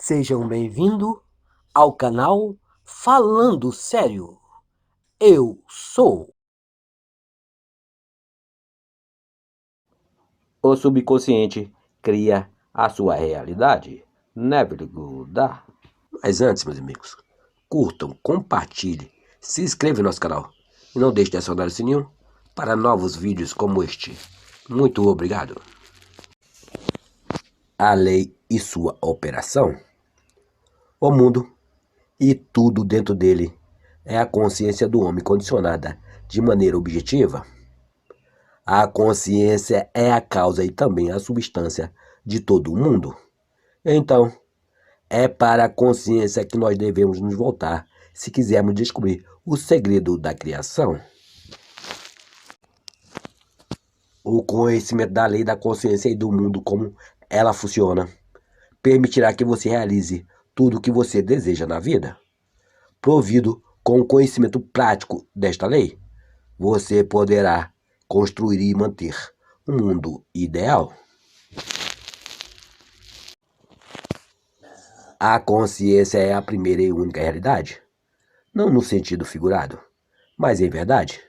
Sejam bem-vindos ao canal Falando Sério. Eu sou. O subconsciente cria a sua realidade. Never Goddard. Mas antes, meus amigos, curtam, compartilhem, se inscrevam no nosso canal e não deixe de acionar o sininho para novos vídeos como este. Muito obrigado. A lei e sua operação. O mundo e tudo dentro dele é a consciência do homem condicionada de maneira objetiva. A consciência é a causa e também a substância de todo o mundo. Então, é para a consciência que nós devemos nos voltar se quisermos descobrir o segredo da criação. O conhecimento da lei da consciência e do mundo, como ela funciona, permitirá que você realize tudo o que você deseja na vida. Provido com o conhecimento prático desta lei, você poderá construir e manter um mundo ideal. A consciência é a primeira e única realidade, não no sentido figurado, mas em verdade.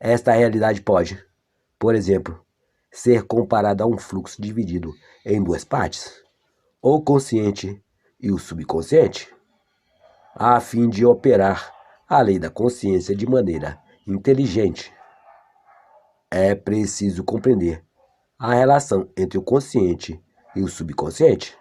Esta realidade pode, por exemplo, ser comparada a um fluxo dividido em duas partes, o consciente e o subconsciente, a fim de operar a lei da consciência de maneira inteligente. É preciso compreender a relação entre o consciente e o subconsciente.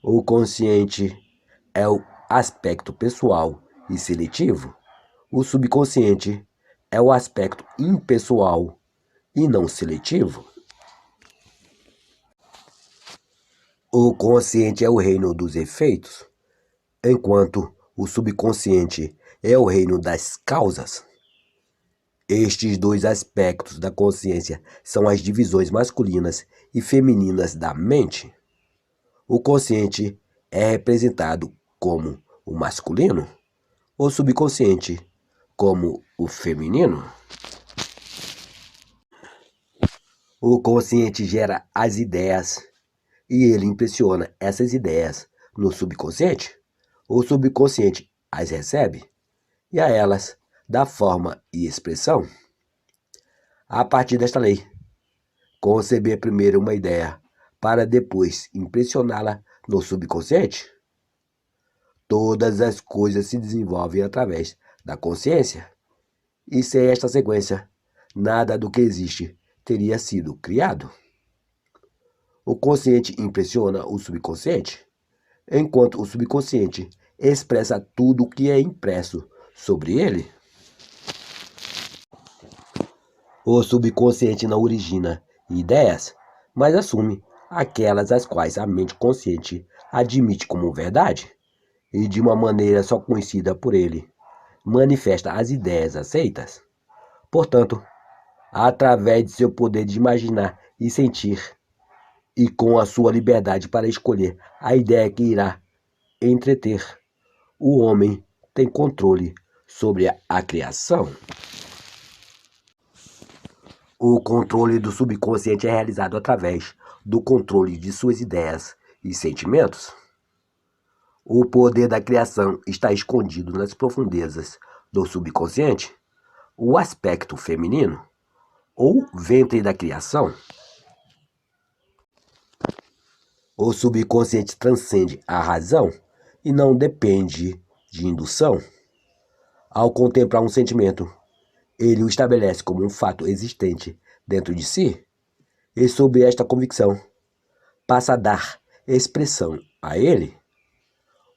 O consciente é o aspecto pessoal e seletivo. O subconsciente é o aspecto impessoal e não seletivo. O consciente é o reino dos efeitos, enquanto o subconsciente é o reino das causas. Estes dois aspectos da consciência são as divisões masculinas e femininas da mente. O consciente é representado como o masculino, o subconsciente como o feminino. O consciente gera as ideias e ele impressiona essas ideias no subconsciente. O subconsciente as recebe e a elas dá forma e expressão. A partir desta lei, conceber primeiro uma ideia para depois impressioná-la no subconsciente. Todas as coisas se desenvolvem através da consciência, e sem esta sequência, nada do que existe teria sido criado. O consciente impressiona o subconsciente, enquanto o subconsciente expressa tudo o que é impresso sobre ele. O subconsciente não origina ideias, mas assume aquelas as quais a mente consciente admite como verdade, e de uma maneira só conhecida por ele, manifesta as ideias aceitas. Portanto, através de seu poder de imaginar e sentir, e com a sua liberdade para escolher a ideia que irá entreter, o homem tem controle sobre a criação. O controle do subconsciente é realizado através do controle de suas ideias e sentimentos. O poder da criação está escondido nas profundezas do subconsciente, o aspecto feminino, ou ventre da criação. O subconsciente transcende a razão e não depende de indução. Ao contemplar um sentimento, ele o estabelece como um fato existente dentro de si, e sob esta convicção, passa a dar expressão a ele.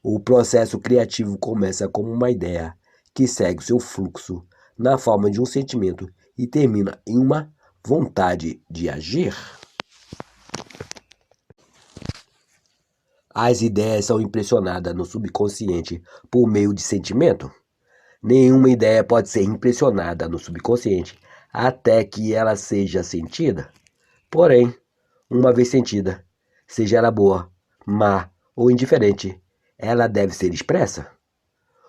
O processo criativo começa como uma ideia que segue seu fluxo na forma de um sentimento e termina em uma vontade de agir. As ideias são impressionadas no subconsciente por meio de sentimento. Nenhuma ideia pode ser impressionada no subconsciente até que ela seja sentida. Porém, uma vez sentida, seja ela boa, má ou indiferente, ela deve ser expressa.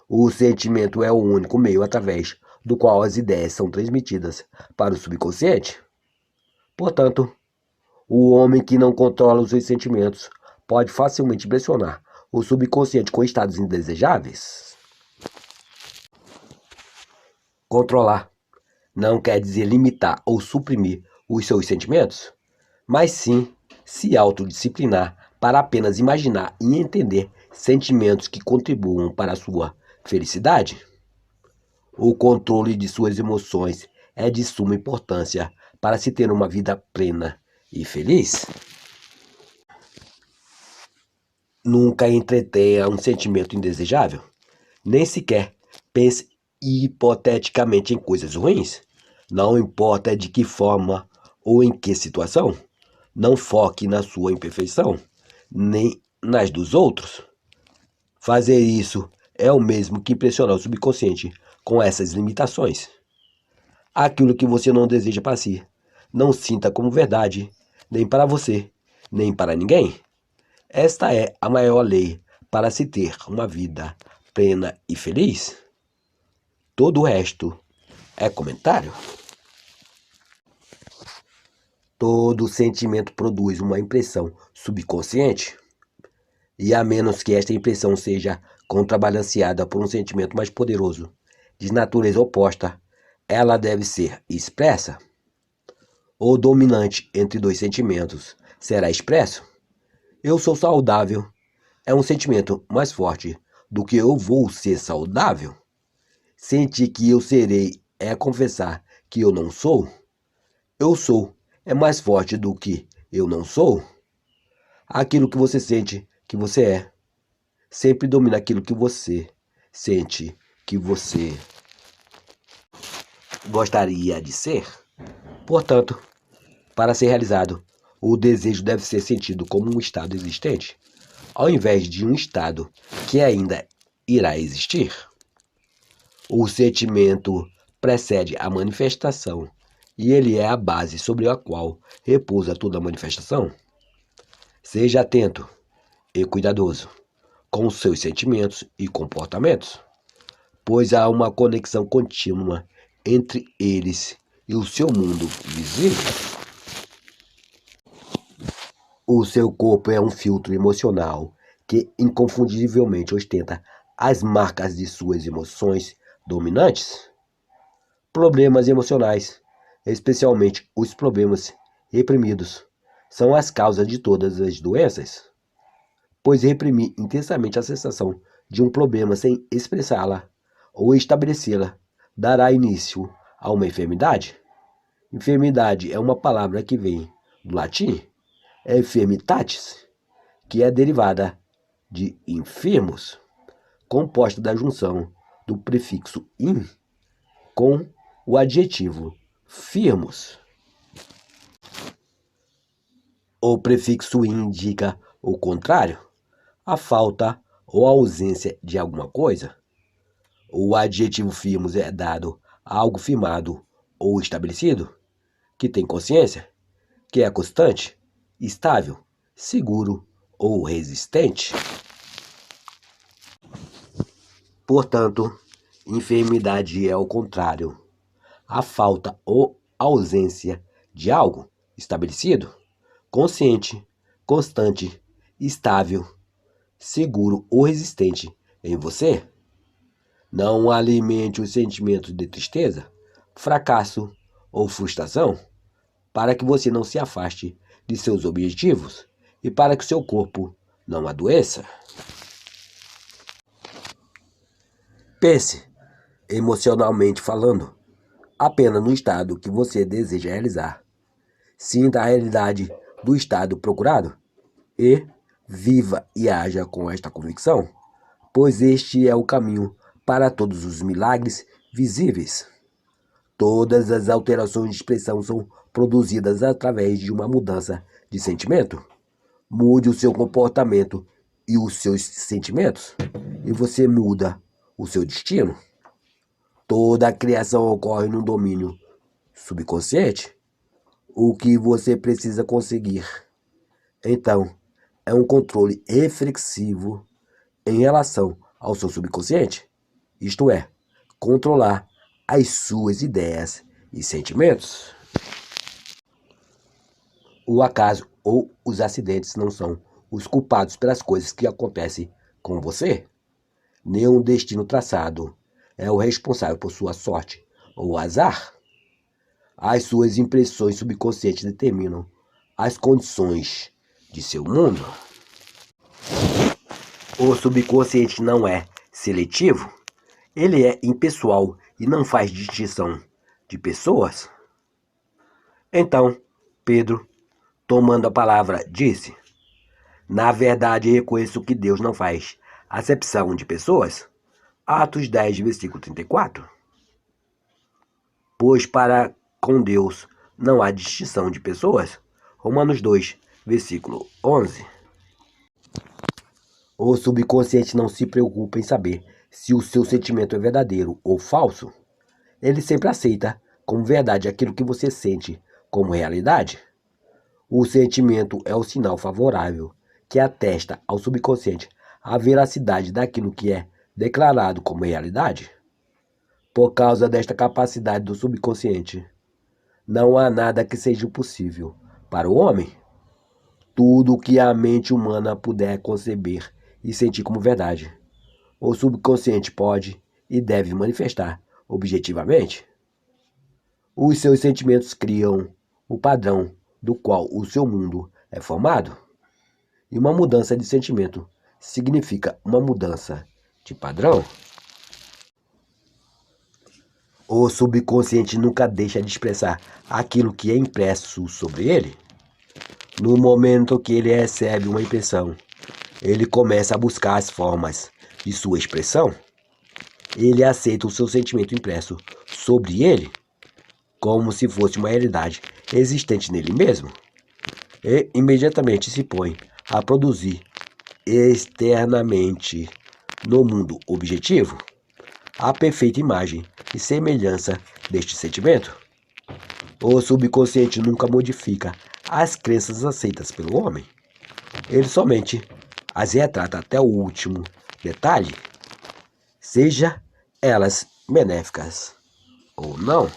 O sentimento é o único meio através do qual as ideias são transmitidas para o subconsciente. Portanto, o homem que não controla os seus sentimentos pode facilmente impressionar o subconsciente com estados indesejáveis. Controlar não quer dizer limitar ou suprimir os seus sentimentos, mas sim se autodisciplinar para apenas imaginar e entender sentimentos que contribuam para a sua felicidade. O controle de suas emoções é de suma importância para se ter uma vida plena e feliz. Nunca entretenha um sentimento indesejável, nem sequer pense hipoteticamente em coisas ruins. Não importa de que forma ou em que situação, não foque na sua imperfeição, nem nas dos outros. Fazer isso é o mesmo que impressionar o subconsciente com essas limitações. Aquilo que você não deseja para si, não sinta como verdade, nem para você, nem para ninguém. Esta é a maior lei para se ter uma vida plena e feliz. Todo o resto é comentário. Todo sentimento produz uma impressão subconsciente, e a menos que esta impressão seja contrabalanceada por um sentimento mais poderoso, de natureza oposta, ela deve ser expressa. O dominante entre dois sentimentos será expresso. Eu sou saudável é um sentimento mais forte do que eu vou ser saudável. Sentir que eu serei é confessar que eu não sou. Eu sou é mais forte do que eu não sou. Aquilo que você sente que você é sempre domina aquilo que você sente que você gostaria de ser. Portanto, para ser realizado, o desejo deve ser sentido como um estado existente, ao invés de um estado que ainda irá existir. O sentimento precede a manifestação e ele é a base sobre a qual repousa toda a manifestação. Seja atento e cuidadoso com os seus sentimentos e comportamentos, pois há uma conexão contínua entre eles e o seu mundo visível. O seu corpo é um filtro emocional que inconfundivelmente ostenta as marcas de suas emoções dominantes. Problemas emocionais, especialmente os problemas reprimidos, são as causas de todas as doenças, pois reprimir intensamente a sensação de um problema sem expressá-la ou estabelecê-la dará início a uma enfermidade. Enfermidade é uma palavra que vem do latim enfermitatis, que é derivada de enfermos, composta da junção do prefixo in com o adjetivo firmus. O prefixo in indica o contrário, a falta ou a ausência de alguma coisa. O adjetivo firmus é dado a algo firmado ou estabelecido, que tem consciência, que é constante, estável, seguro ou resistente. Portanto, enfermidade é o contrário, a falta ou ausência de algo estabelecido, consciente, constante, estável, seguro ou resistente em você. Não alimente os sentimentos de tristeza, fracasso ou frustração, para que você não se afaste de seus objetivos e para que seu corpo não adoeça. Pense, emocionalmente falando, apenas no estado que você deseja realizar. Sinta a realidade do estado procurado e viva e haja com esta convicção, pois este é o caminho para todos os milagres visíveis. Todas as alterações de expressão são produzidas através de uma mudança de sentimento. Mude o seu comportamento e os seus sentimentos, e você muda o seu destino. Toda a criação ocorre no domínio subconsciente. O que você precisa conseguir, então, é um controle reflexivo em relação ao seu subconsciente, isto é, controlar as suas ideias e sentimentos. O acaso ou os acidentes não são os culpados pelas coisas que acontecem com você. Nenhum destino traçado é o responsável por sua sorte ou azar. As suas impressões subconscientes determinam as condições de seu mundo. O subconsciente não é seletivo, ele é impessoal e não faz distinção de pessoas. Então, Pedro, tomando a palavra, disse: na verdade, reconheço que Deus não faz acepção de pessoas. Atos 10, versículo 34. Pois para com Deus não há distinção de pessoas. Romanos 2, versículo 11. O subconsciente não se preocupa em saber se o seu sentimento é verdadeiro ou falso. Ele sempre aceita como verdade aquilo que você sente como realidade. O sentimento é o sinal favorável que atesta ao subconsciente a veracidade daquilo que é declarado como realidade. Por causa desta capacidade do subconsciente, não há nada que seja impossível para o homem. Tudo o que a mente humana puder conceber e sentir como verdade, o subconsciente pode e deve manifestar objetivamente. Os seus sentimentos criam o padrão do qual o seu mundo é formado. E uma mudança de sentimento significa uma mudança de padrão. O subconsciente nunca deixa de expressar aquilo que é impresso sobre ele. No momento que ele recebe uma impressão, ele começa a buscar as formas de sua expressão. Ele aceita o seu sentimento impresso sobre ele como se fosse uma realidade existente nele mesmo e imediatamente se põe a produzir externamente no mundo objetivo a perfeita imagem e semelhança deste sentimento. O subconsciente nunca modifica as crenças aceitas pelo homem. Ele somente as retrata até o último detalhe, seja elas benéficas ou não.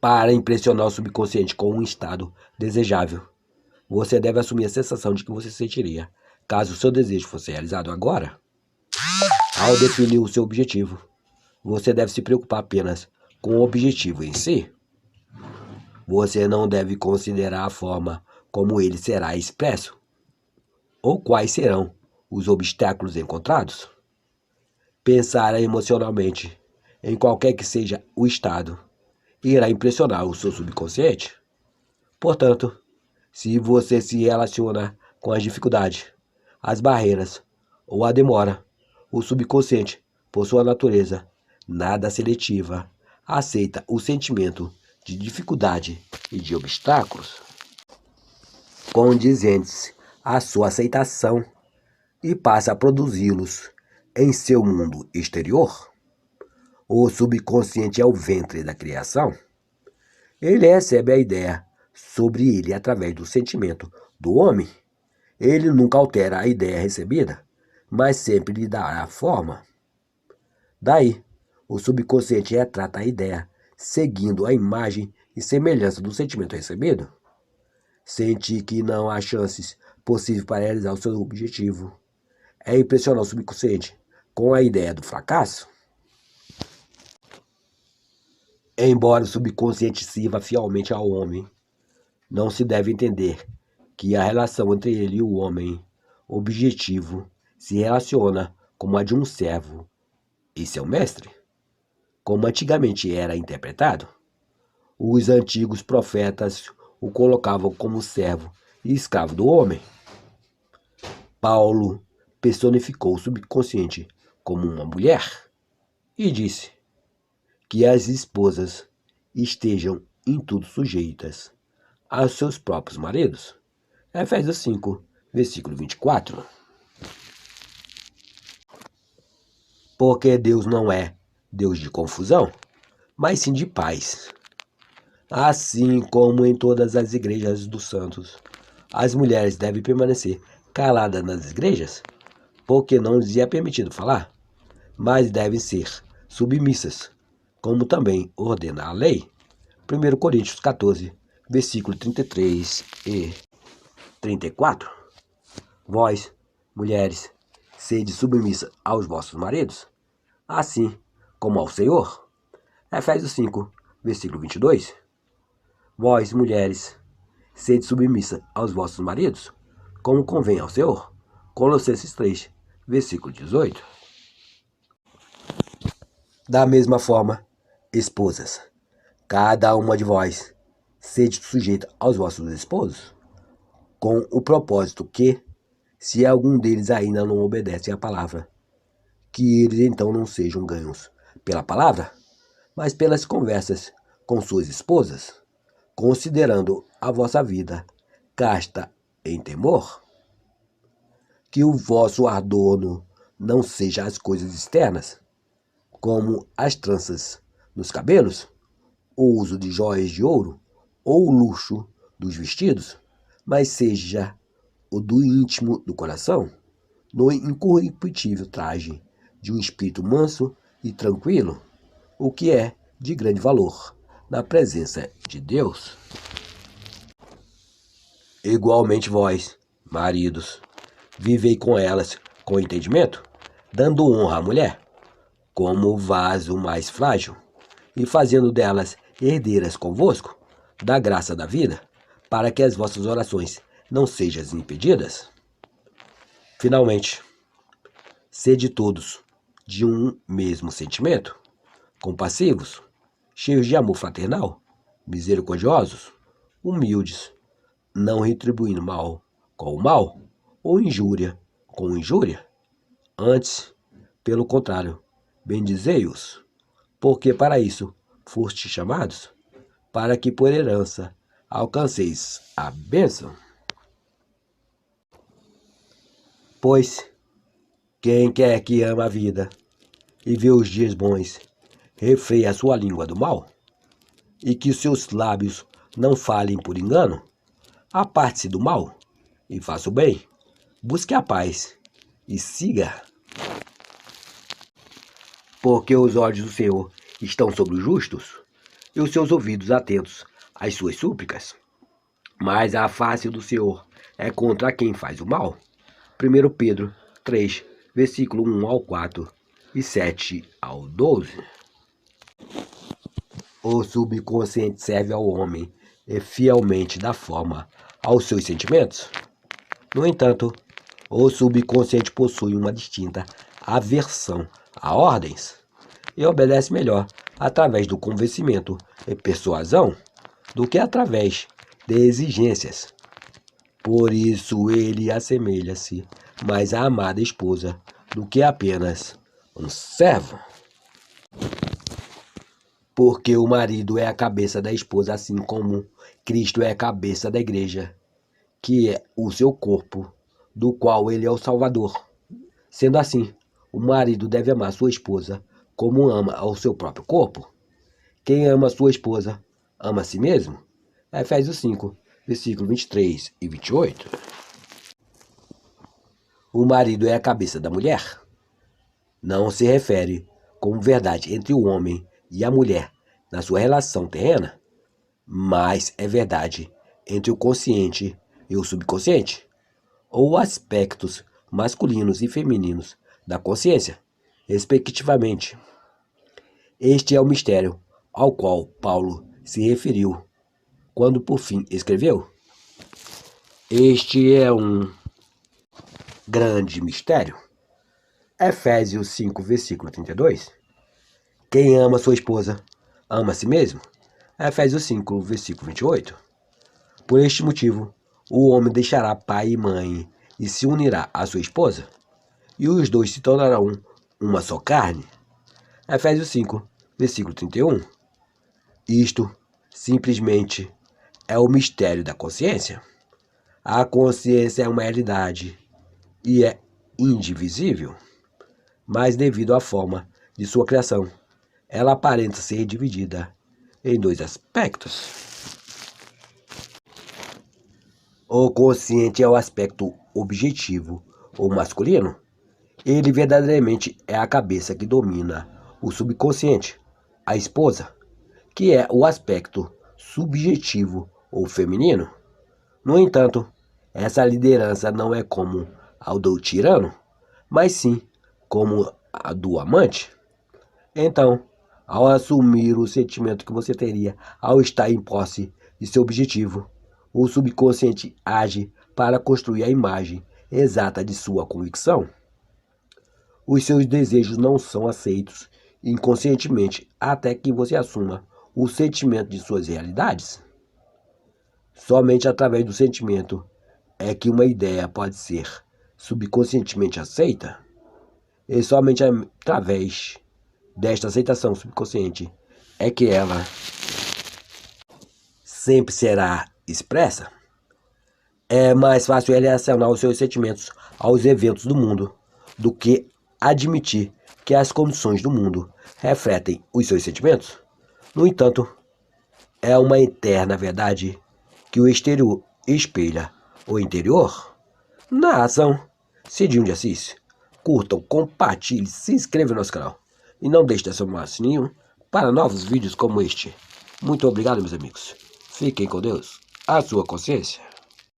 Para impressionar o subconsciente com um estado desejável, você deve assumir a sensação de que você sentiria caso o seu desejo fosse realizado agora. Ao definir o seu objetivo, você deve se preocupar apenas com o objetivo em si. Você não deve considerar a forma como ele será expresso, ou quais serão os obstáculos encontrados. Pensar emocionalmente em qualquer que seja o estado irá impressionar o seu subconsciente. Portanto, se você se relaciona com as dificuldades, as barreiras ou a demora, o subconsciente, por sua natureza nada seletiva, aceita o sentimento de dificuldade e de obstáculos condizentes à sua aceitação e passa a produzi-los em seu mundo exterior. O subconsciente é o ventre da criação. Ele recebe a ideia sobre ele através do sentimento do homem. Ele nunca altera a ideia recebida, mas sempre lhe dará forma. Daí, o subconsciente retrata a ideia seguindo a imagem e semelhança do sentimento recebido. Sentir que não há chances possíveis para realizar o seu objetivo é impressionar o subconsciente com a ideia do fracasso. Embora o subconsciente sirva fielmente ao homem, não se deve entender que a relação entre ele e o homem objetivo se relaciona como a de um servo e seu mestre, como antigamente era interpretado. Os antigos profetas o colocavam como servo e escravo do homem. Paulo personificou o subconsciente como uma mulher e disse que as esposas estejam em tudo sujeitas aos seus próprios maridos. Efésios 5, versículo 24. Porque Deus não é Deus de confusão, mas sim de paz. Assim como em todas as igrejas dos santos, as mulheres devem permanecer caladas nas igrejas, porque não lhes é permitido falar, mas devem ser submissas, como também ordena a lei. 1 Coríntios 14, versículo 33 e 34. Vós, mulheres, sede submissa aos vossos maridos, assim como ao Senhor. Efésios 5, versículo 22. Vós, mulheres, sede submissa aos vossos maridos, como convém ao Senhor. Colossenses 3, versículo 18. Da mesma forma, esposas, cada uma de vós sede sujeita aos vossos esposos, com o propósito que, se algum deles ainda não obedece à palavra, que eles então não sejam ganhos pela palavra, mas pelas conversas com suas esposas, considerando a vossa vida casta em temor, que o vosso ardor não seja as coisas externas, como as tranças nos cabelos, o uso de joias de ouro, ou o luxo dos vestidos, mas seja o do íntimo do coração, no incorruptível traje de um espírito manso e tranquilo, o que é de grande valor na presença de Deus. Igualmente vós, maridos, vivei com elas com entendimento, dando honra à mulher, como o vaso mais frágil, e fazendo delas herdeiras convosco da graça da vida, para que as vossas orações não sejam impedidas. Finalmente, sede todos de um mesmo sentimento, compassivos, cheios de amor fraternal, misericordiosos, humildes, não retribuindo mal com o mal, ou injúria com injúria. Antes, pelo contrário, bendizei-os, porque para isso fostes chamados, para que por herança alcanceis a bênção. Pois quem quer que ama a vida e vê os dias bons, refreia a sua língua do mal, e que os seus lábios não falem por engano, aparte-se do mal e faça o bem, busque a paz e siga. Porque os olhos do Senhor estão sobre os justos, e os seus ouvidos atentos às suas súplicas. Mas a face do Senhor é contra quem faz o mal. 1 Pedro 3, versículo 1 ao 4 e 7 ao 12. O subconsciente serve ao homem e fielmente dá forma aos seus sentimentos. No entanto, o subconsciente possui uma distinta aversão a ordens e obedece melhor através do convencimento e persuasão do que através de exigências. Por isso ele assemelha-se mais à amada esposa do que apenas um servo. Porque o marido é a cabeça da esposa, assim como Cristo é a cabeça da igreja, que é o seu corpo, do qual ele é o Salvador. Sendo assim, o marido deve amar sua esposa como ama ao seu próprio corpo. Quem ama sua esposa, ama a si mesmo. Efésios 5, versículo 23 e 28. O marido é a cabeça da mulher. Não se refere como verdade entre o homem e a mulher na sua relação terrena, mas é verdade entre o consciente e o subconsciente, ou aspectos masculinos e femininos da consciência, respectivamente. Este é o mistério ao qual Paulo se referiu quando por fim escreveu: este é um grande mistério. Efésios 5, versículo 32. Quem ama sua esposa, ama a si mesmo. Efésios 5, versículo 28. Por este motivo, o homem deixará pai e mãe e se unirá à sua esposa, e os dois se tornarão uma só carne. Efésios 5, versículo 31. Isto, simplesmente, é o mistério da consciência. A consciência é uma realidade e é indivisível, mas devido à forma de sua criação, ela aparenta ser dividida em dois aspectos. O consciente é o aspecto objetivo ou masculino. Ele verdadeiramente é a cabeça que domina o subconsciente, a esposa, que é o aspecto subjetivo ou feminino. No entanto, essa liderança não é como a do tirano, mas sim como a do amante. Então, ao assumir o sentimento que você teria ao estar em posse de seu objetivo, o subconsciente age para construir a imagem exata de sua convicção. Os seus desejos não são aceitos inconscientemente até que você assuma o sentimento de suas realidades. Somente através do sentimento é que uma ideia pode ser subconscientemente aceita, e somente através desta aceitação subconsciente é que ela sempre será expressa. É mais fácil relacionar os seus sentimentos aos eventos do mundo do que admitir que as condições do mundo refletem os seus sentimentos. No entanto, é uma eterna verdade que o exterior espelha o interior. Na ação, Cidinho de Assis. Curtam, compartilhem, se inscrevam no nosso canal e não deixe de acionar o sininho para novos vídeos como este. Muito obrigado, meus amigos. Fiquem com Deus. A sua consciência.